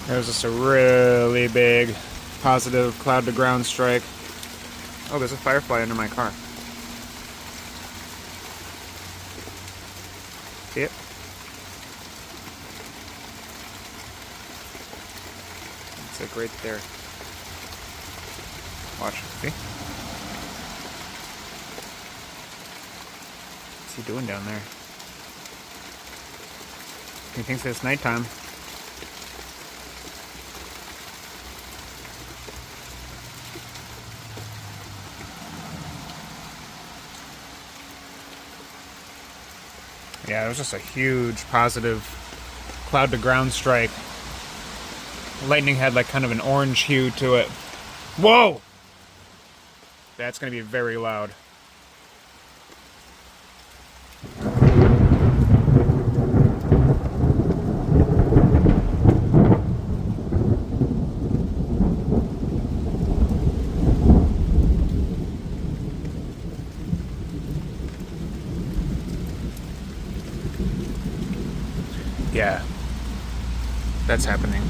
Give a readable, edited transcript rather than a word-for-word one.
There's just a really big positive cloud to ground strike. Oh, there's a firefly under my car. See it? It's like right there. Watch. See? What's he doing down there? He thinks it's nighttime. Yeah, it was just a huge positive cloud to ground strike. Lightning had like kind of an orange hue to it. Whoa! That's gonna be very loud. Yeah, that's happening.